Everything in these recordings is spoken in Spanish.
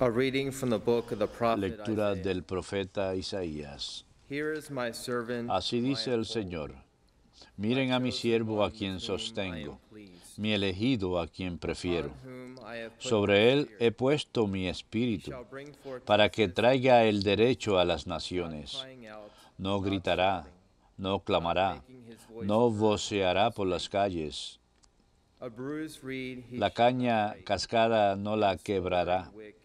A reading from the book of the prophet Lectura Isaiah. del profeta Isaías. Here is my servant, Así my dice el uphold, Señor: my Miren a mi chosen siervo a one quien with whom I am sostengo, pleased, mi elegido a quien prefiero. on whom I have put my Sobre él spirit. he puesto mi He espíritu, shall bring forth para que justice, traiga el derecho a las not naciones. crying out, No not gritará, shouting, no not clamará, making his voice no heard voceará in the por las street. calles. A bruised reed he La shall not caña break, cascada no and la a quebrará, smoldering wick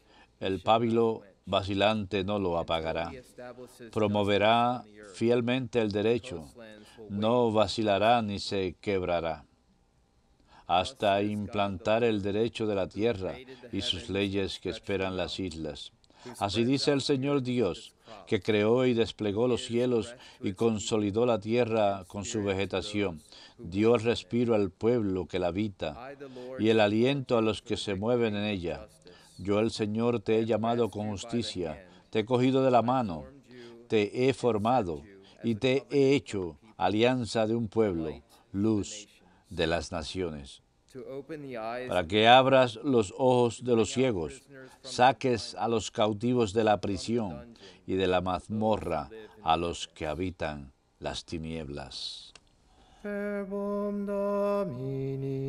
he el shall not pábilo quench, vacilante no lo until apagará. he establishes justice Promoverá on the earth. fielmente el The derecho, coastlands will no wait for vacilará justice. ni se quebrará, Thus hasta says God implantar the el Lord, derecho de la who tierra created the y sus heavens and leyes que stretched esperan them las out, islas. who Así spreads dice el out the Señor earth with its Dios, que clouds, creó y who desplegó los gives cielos breath to y its people, consolidó la tierra and con su spirit to vegetación, those who dio walk in it. respiro al pueblo que la habita I, the Lord, y el have called aliento a you los for que the se mueven victory en of ella. justice. Yo el Señor te I he have llamado grasped con you by the justicia, hand. te he cogido de la I mano, formed you te he and set formado you as y a te he covenant for hecho the people, alianza de un a pueblo, light for the luz nations, de las naciones, to open the eyes para of the que abras los ojos to de los bring out ciegos, prisoners from saques a confinement, los cautivos de la from the prisión dungeon, y de la those who mazmorra live in a los que darkness. habitan las tinieblas. Verbum Domini.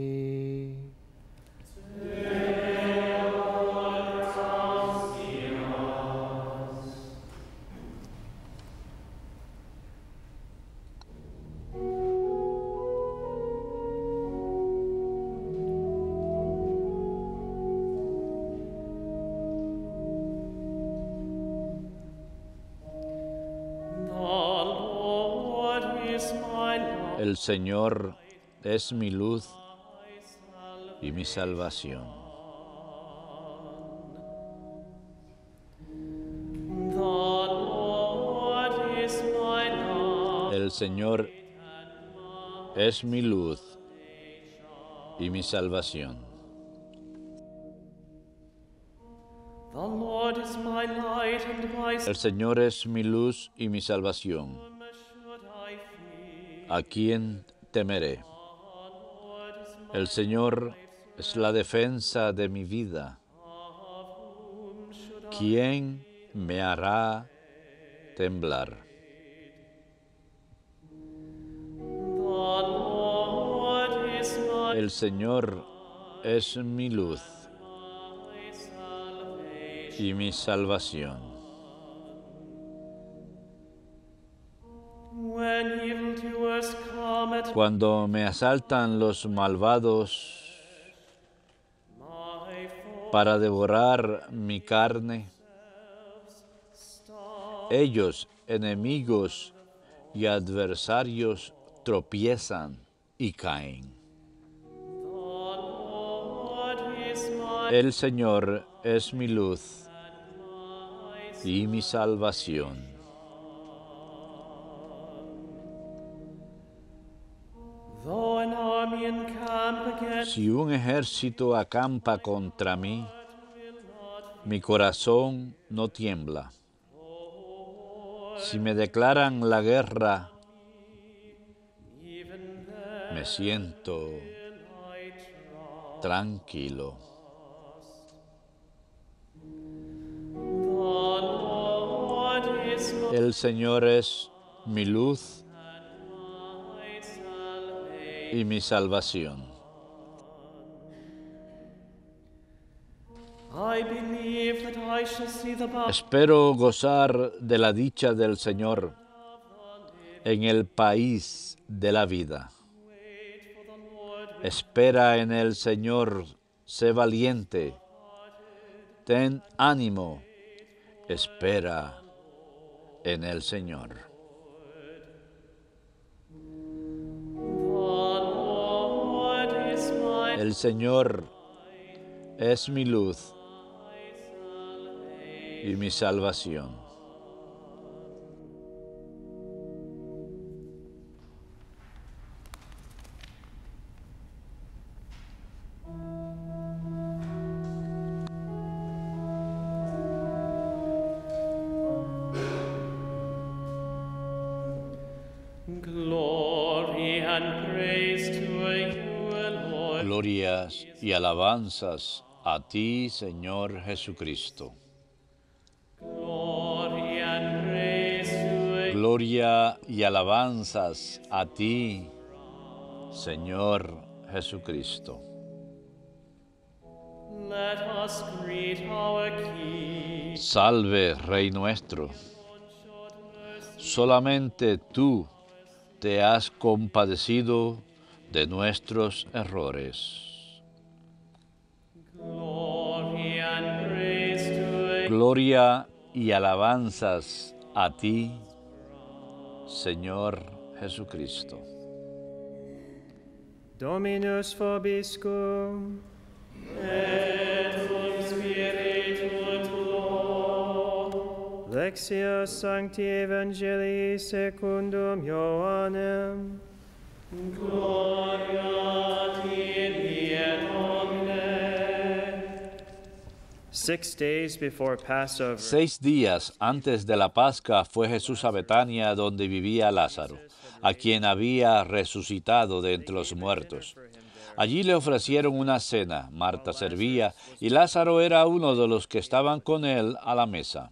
El Señor es mi luz y mi salvación. El Señor es mi luz y mi salvación. El Señor es mi luz y mi salvación. ¿A quién temeré? El Señor es la defensa de mi vida. ¿Quién me hará temblar? El Señor es mi luz y mi salvación. Cuando me asaltan los malvados para devorar mi carne, ellos, enemigos y adversarios, tropiezan y caen. El Señor es mi luz y mi salvación. Si un ejército acampa contra mí, mi corazón no tiembla. Si me declaran la guerra, me siento tranquilo. El Señor es mi luz y mi salvación. Espero gozar de la dicha del Señor en el país de la vida. Espera en el Señor, sé valiente, ten ánimo, espera en el Señor. El Señor es mi luz y mi salvación. Glorias y alabanzas a ti, Señor Jesucristo. Gloria y alabanzas a ti, Señor Jesucristo. Salve, Rey nuestro. Solamente tú te has compadecido de nuestros errores. Gloria y alabanzas a ti, Señor Jesucristo. Dominus vobiscum. Et cum spiritu tuo. Lectio Sancti Evangelii secundum Ioannem. Gloria tibi et omne. 6 days before Passover. 6 días antes de la Pascua fue Jesús a Betania, donde vivía Lázaro, a quien había resucitado de entre los muertos. Allí le ofrecieron una cena. Marta servía y Lázaro era uno de los que estaban con él a la mesa.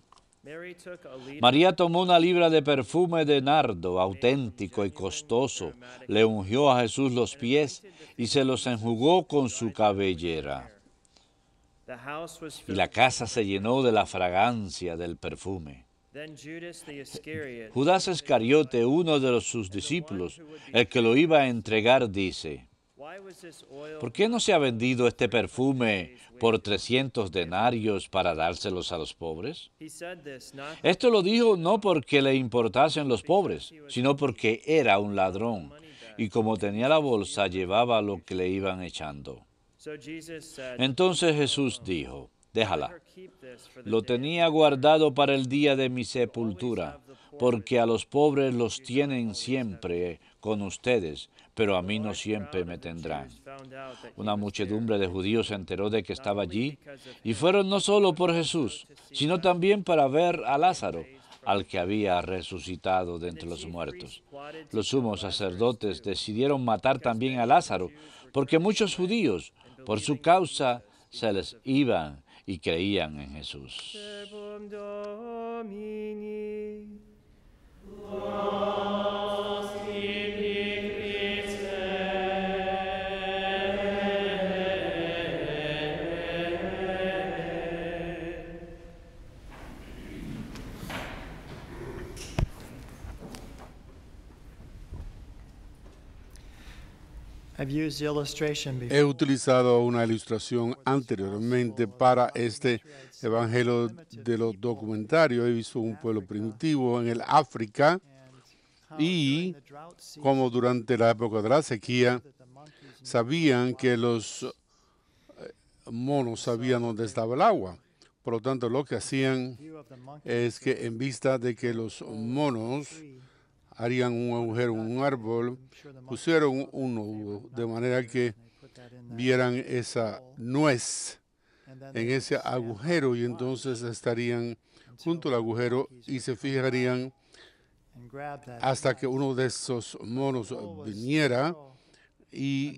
María tomó una libra de perfume de nardo auténtico y costoso, le ungió a Jesús los pies y se los enjugó con su cabellera. Y la casa se llenó de la fragancia del perfume. Judas Iscariote, uno de sus discípulos, el que lo iba a entregar, dice: ¿por qué no se ha vendido este perfume por 300 denarios para dárselos a los pobres? Esto lo dijo no porque le importasen los pobres, sino porque era un ladrón, y como tenía la bolsa, llevaba lo que le iban echando. Entonces Jesús dijo: déjala. Lo tenía guardado para el día de mi sepultura, porque a los pobres los tienen siempre con ustedes, pero a mí no siempre me tendrán. Una muchedumbre de judíos se enteró de que estaba allí, y fueron no solo por Jesús, sino también para ver a Lázaro, al que había resucitado de entre los muertos. Los sumos sacerdotes decidieron matar también a Lázaro, porque muchos judíos, por su causa, se les iban y creían en Jesús. He utilizado una ilustración anteriormente para este evangelio de los documentarios. He visto un pueblo primitivo en el África y como durante la época de la sequía sabían que los monos sabían dónde estaba el agua. Por lo tanto, lo que hacían es que en vista de que los monos harían un agujero en un árbol, pusieron un nudo, de manera que vieran esa nuez en ese agujero y entonces estarían junto al agujero y se fijarían hasta que uno de esos monos viniera y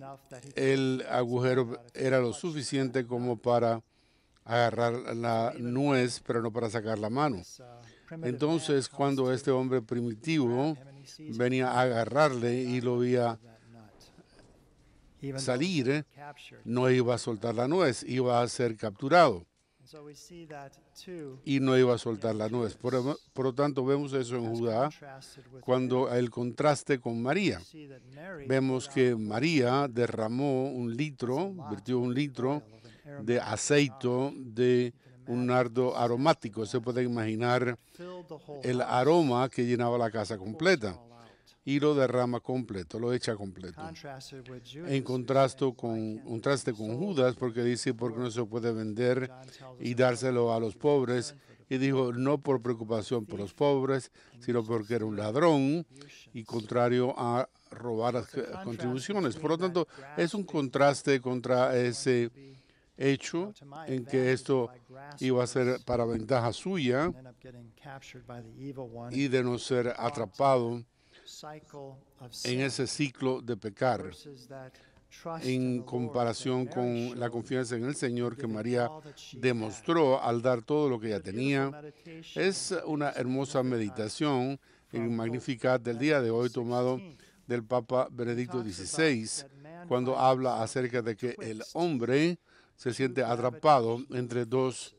el agujero era lo suficiente como para agarrar la nuez, pero no para sacar la mano. Entonces, cuando este hombre primitivo venía a agarrarle y lo veía salir, no iba a soltar la nuez, iba a ser capturado y no iba a soltar la nuez. Por lo tanto, vemos eso en Judá cuando el contraste con María. Vemos que María derramó vertió un litro de aceite de un nardo aromático. Se puede imaginar el aroma que llenaba la casa completa y lo derrama completo, lo echa completo. En contraste con Judas, porque dice, porque no se puede vender y dárselo a los pobres. Y dijo, no por preocupación por los pobres, sino porque era un ladrón y contrario a robar las contribuciones. Por lo tanto, es un contraste contra ese hecho en que esto iba a ser para ventaja suya y de no ser atrapado en ese ciclo de pecar, en comparación con la confianza en el Señor que María demostró al dar todo lo que ella tenía. Es una hermosa meditación en Magnificat del día de hoy tomado del Papa Benedicto XVI, cuando habla acerca de que el hombre se siente atrapado entre dos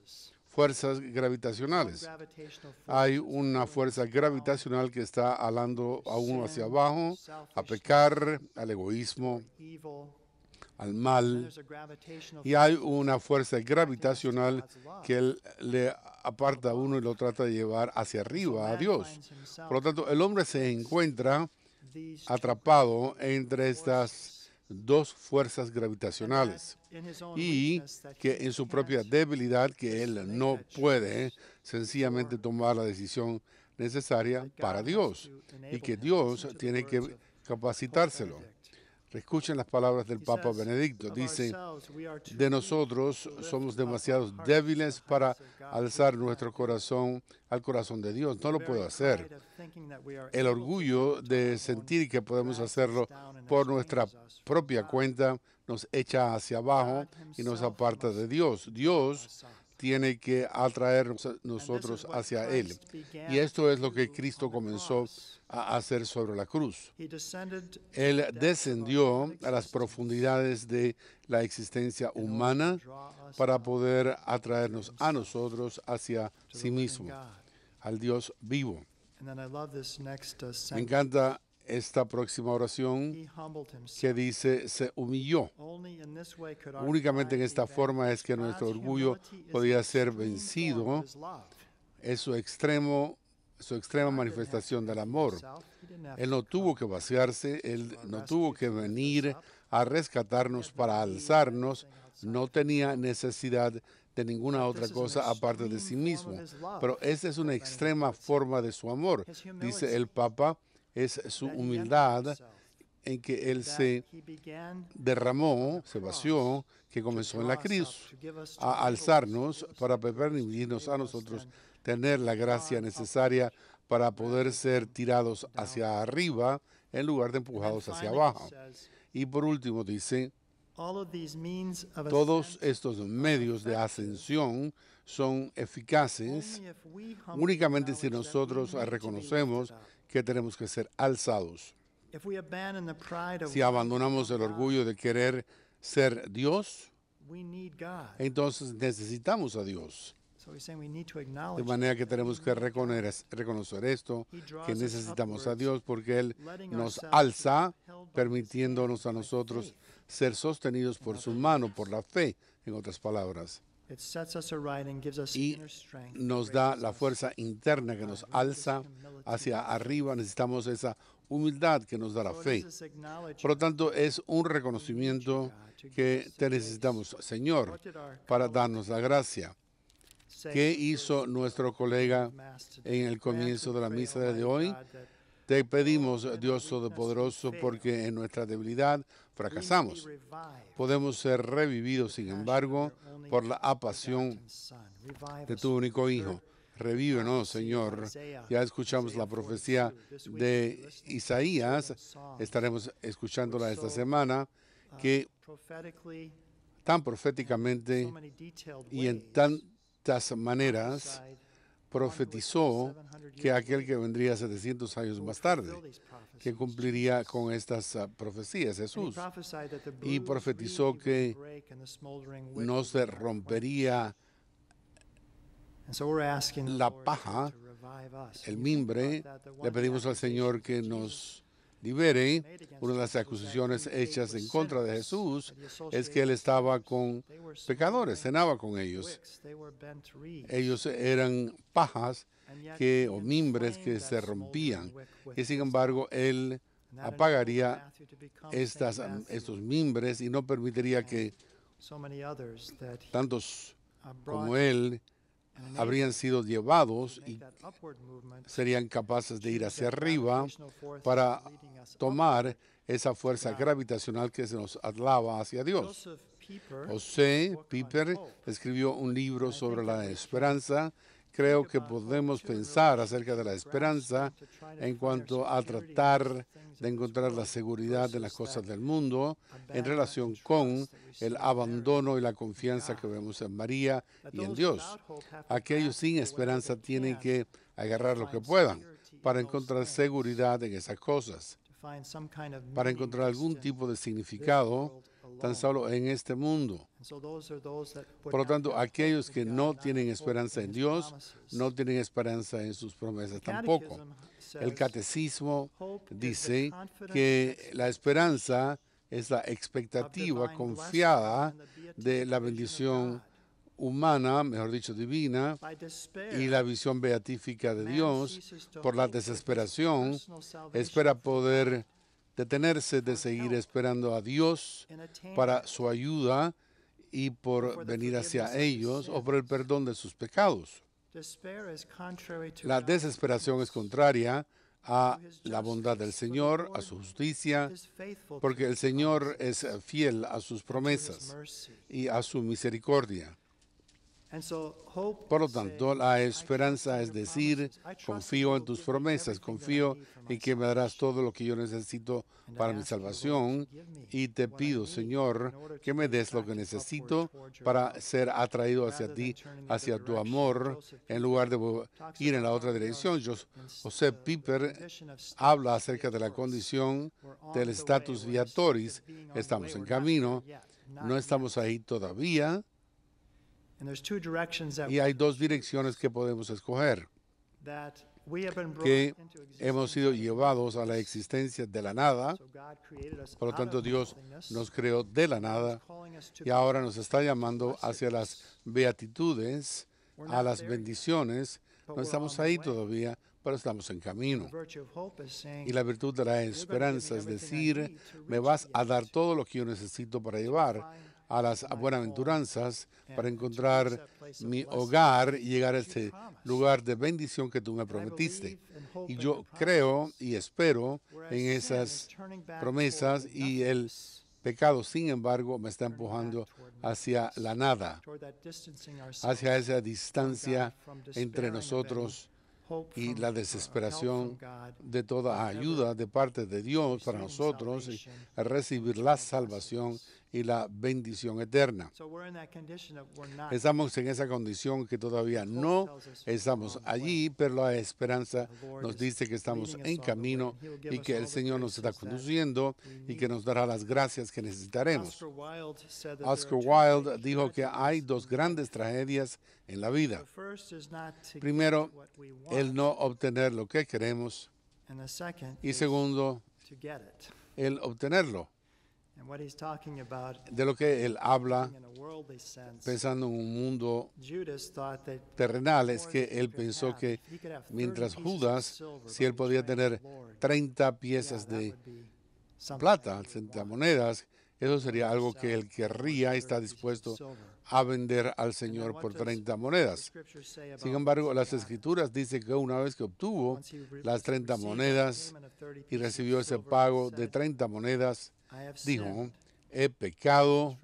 fuerzas gravitacionales. Hay una fuerza gravitacional que está alando a uno hacia abajo, a pecar, al egoísmo, al mal, y hay una fuerza gravitacional que le aparta a uno y lo trata de llevar hacia arriba, a Dios. Por lo tanto, el hombre se encuentra atrapado entre estas dos fuerzas gravitacionales y que en su propia debilidad que él no puede sencillamente tomar la decisión necesaria para Dios y que Dios tiene que capacitárselo. Escuchen las palabras del Papa Benedicto. Dice, de nosotros somos demasiado débiles para alzar nuestro corazón al corazón de Dios. No lo puedo hacer. El orgullo de sentir que podemos hacerlo por nuestra propia cuenta nos echa hacia abajo y nos aparta de Dios. Dios tiene que atraernos nosotros hacia Él. Y esto es lo que Cristo comenzó a hacer sobre la cruz. Él descendió a las profundidades de la existencia humana para poder atraernos a nosotros hacia sí mismo, al Dios vivo. Me encanta esta próxima oración que dice, se humilló. Únicamente en esta forma es que nuestro orgullo podía ser vencido. Es su extrema manifestación del amor. Él no tuvo que vaciarse, Él no tuvo que venir a rescatarnos para alzarnos, no tenía necesidad de ninguna otra cosa aparte de sí mismo. Pero esa es una extrema forma de su amor, dice el Papa. Es su humildad en que Él se derramó, se vació, que comenzó en la cruz, a alzarnos para permitirnos a nosotros tener la gracia necesaria para poder ser tirados hacia arriba en lugar de empujados hacia abajo. Y por último dice, todos estos medios de ascensión son eficaces únicamente si nosotros reconocemos que tenemos que ser alzados. Si abandonamos el orgullo de querer ser Dios, entonces necesitamos a Dios. De manera que tenemos que reconocer esto, que necesitamos a Dios porque Él nos alza, permitiéndonos a nosotros ser sostenidos por su mano, por la fe, en otras palabras. Y nos da la fuerza interna que nos alza hacia arriba. Necesitamos esa humildad que nos da la fe. Por lo tanto, es un reconocimiento que te necesitamos, Señor, para darnos la gracia. ¿Qué hizo nuestro colega en el comienzo de la misa de hoy? Te pedimos, Dios Todopoderoso, porque en nuestra debilidad fracasamos. Podemos ser revividos, sin embargo, por la apasión de tu único Hijo. Revívenos, Señor. Ya escuchamos la profecía de Isaías. Estaremos escuchándola esta semana, que tan proféticamente y en tantas maneras profetizó que aquel que vendría 700 años más tarde, que cumpliría con estas profecías, Jesús. Y profetizó que no se rompería la paja, el mimbre. Le pedimos al Señor que nos libere. Una de las acusaciones hechas en contra de Jesús es que Él estaba con pecadores, cenaba con ellos. Ellos eran pajas o mimbres que se rompían. Y sin embargo, Él apagaría estos mimbres y no permitiría que tantos como Él habrían sido llevados y serían capaces de ir hacia arriba para tomar esa fuerza gravitacional que se nos atlaba hacia Dios. José Piper escribió un libro sobre la esperanza creo que podemos pensar acerca de la esperanza en cuanto a tratar de encontrar la seguridad en las cosas del mundo en relación con el abandono y la confianza que vemos en María y en Dios. Aquellos sin esperanza tienen que agarrar lo que puedan para encontrar seguridad en esas cosas, para encontrar algún tipo de significado tan solo en este mundo. Por lo tanto, aquellos que no tienen esperanza en Dios, no tienen esperanza en sus promesas tampoco. El catecismo dice que la esperanza es la expectativa confiada de la bendición humana, mejor dicho, divina, y la visión beatífica de Dios. Por la desesperación, espera poder detenerse de seguir esperando a Dios para su ayuda y por venir hacia ellos o por el perdón de sus pecados. La desesperación es contraria a la bondad del Señor, a su justicia, porque el Señor es fiel a sus promesas y a su misericordia. Por lo tanto, la esperanza es decir, confío en tus promesas, confío en que me darás todo lo que yo necesito para mi salvación y te pido, Señor, que me des lo que necesito para ser atraído hacia ti, hacia tu amor, en lugar de ir en la otra dirección. José Piper habla acerca de la condición del status viatoris. Estamos en camino, no estamos ahí todavía. Y hay dos direcciones que podemos escoger, que hemos sido llevados a la existencia de la nada. Por lo tanto, Dios nos creó de la nada y ahora nos está llamando hacia las beatitudes, a las bendiciones. No estamos ahí todavía, pero estamos en camino. Y la virtud de la esperanza es decir, me vas a dar todo lo que yo necesito para llevar a las buenaventuranzas, para encontrar mi hogar y llegar a este lugar de bendición que tú me prometiste. Y yo creo y espero en esas promesas, y el pecado, sin embargo, me está empujando hacia la nada, hacia esa distancia entre nosotros y la desesperación de toda ayuda de parte de Dios para nosotros y recibir la salvación y la bendición eterna. Estamos en esa condición que todavía no estamos allí, pero la esperanza nos dice que estamos en camino y que el Señor nos está conduciendo y que nos dará las gracias que necesitaremos. Oscar Wilde dijo que hay dos grandes tragedias en la vida. Primero, el no obtener lo que queremos, y segundo, el obtenerlo. De lo que él habla, pensando en un mundo terrenal, es que él pensó que mientras Judas, si él podía tener 30 piezas de plata, 30 monedas, eso sería algo que él querría y está dispuesto a vender al Señor por 30 monedas. Sin embargo, las Escrituras dicen que una vez que obtuvo las 30 monedas y recibió ese pago de 30 monedas, dijo, he pecado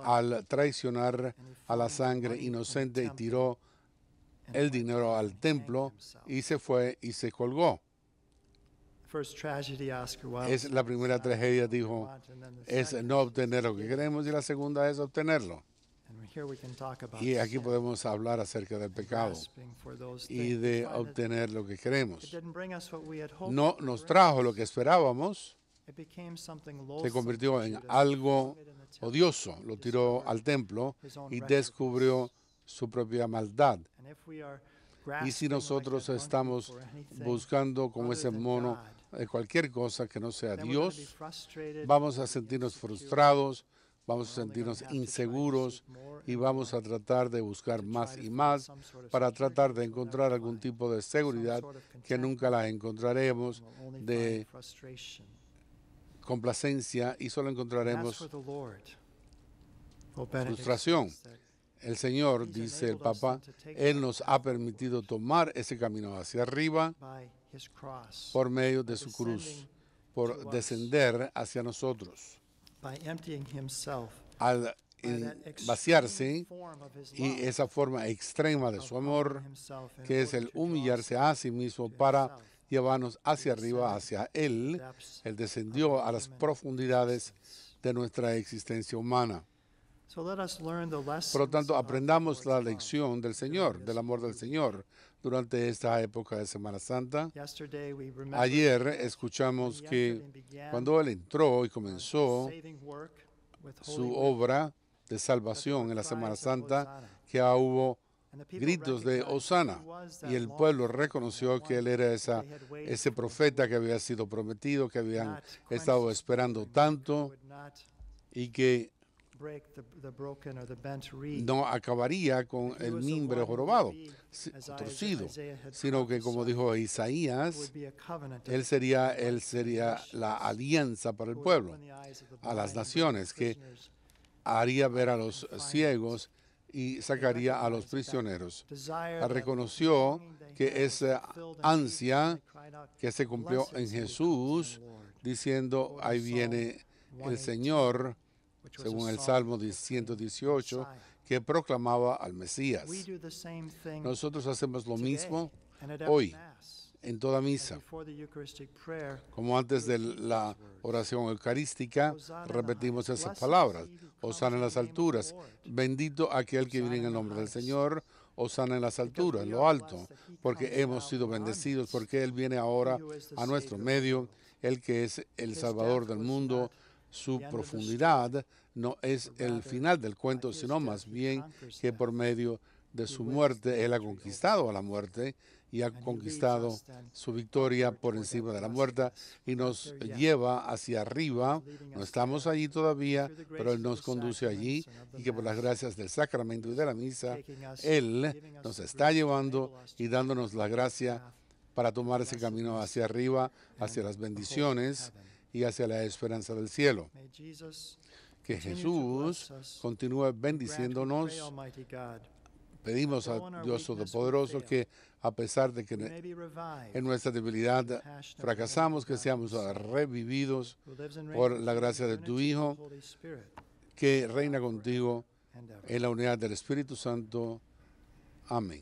al traicionar a la sangre inocente, y tiró el dinero al templo y se fue y se colgó. Es la primera tragedia, dijo, es no obtener lo que queremos, y la segunda es obtenerlo. Y aquí podemos hablar acerca del pecado y de obtener lo que queremos. No nos trajo lo que esperábamos, se convirtió en algo odioso, lo tiró al templo y descubrió su propia maldad. Y si nosotros estamos buscando como ese mono cualquier cosa que no sea Dios, vamos a sentirnos frustrados, vamos a sentirnos inseguros y vamos a tratar de buscar más y más para tratar de encontrar algún tipo de seguridad que nunca la encontraremos, de complacencia, y solo encontraremos frustración. El Señor, dice el Papa, Él nos ha permitido tomar ese camino hacia arriba por medio de su cruz, por descender hacia nosotros, al vaciarse y esa forma extrema de su amor, que es el humillarse a sí mismo para llevarnos hacia arriba, hacia Él. Él descendió a las profundidades de nuestra existencia humana. Por lo tanto, aprendamos la lección del Señor, del amor del Señor, durante esta época de Semana Santa. Ayer escuchamos que cuando Él entró y comenzó su obra de salvación en la Semana Santa, que hubo gritos de Hosana, y el pueblo reconoció que Él era ese profeta que había sido prometido, que habían estado esperando tanto, y que no acabaría con el mimbre jorobado, torcido, sino que, como dijo Isaías, él sería la alianza para el pueblo, a las naciones, que haría ver a los ciegos y sacaría a los prisioneros. Reconoció que esa ansia que se cumplió en Jesús, diciendo, ahí viene el Señor, según el Salmo 118, que proclamaba al Mesías. Nosotros hacemos lo mismo hoy, en toda misa. Como antes de la oración eucarística, repetimos esas palabras. Hosana en las alturas. Bendito aquel que viene en el nombre del Señor. Hosana en las alturas, en lo alto, porque hemos sido bendecidos, porque Él viene ahora a nuestro medio, Él que es el Salvador del mundo. Su profundidad no es el final del cuento, sino más bien que por medio de su muerte Él ha conquistado a la muerte y ha conquistado su victoria por encima de la muerte y nos lleva hacia arriba. No estamos allí todavía, pero Él nos conduce allí, y que por las gracias del sacramento y de la misa, Él nos está llevando y dándonos la gracia para tomar ese camino hacia arriba, hacia las bendiciones y hacia la esperanza del cielo. Que Jesús continúe bendiciéndonos. Pedimos a Dios Todopoderoso que, a pesar de que en nuestra debilidad fracasamos, que seamos revividos por la gracia de tu Hijo, que reina contigo en la unidad del Espíritu Santo. Amén.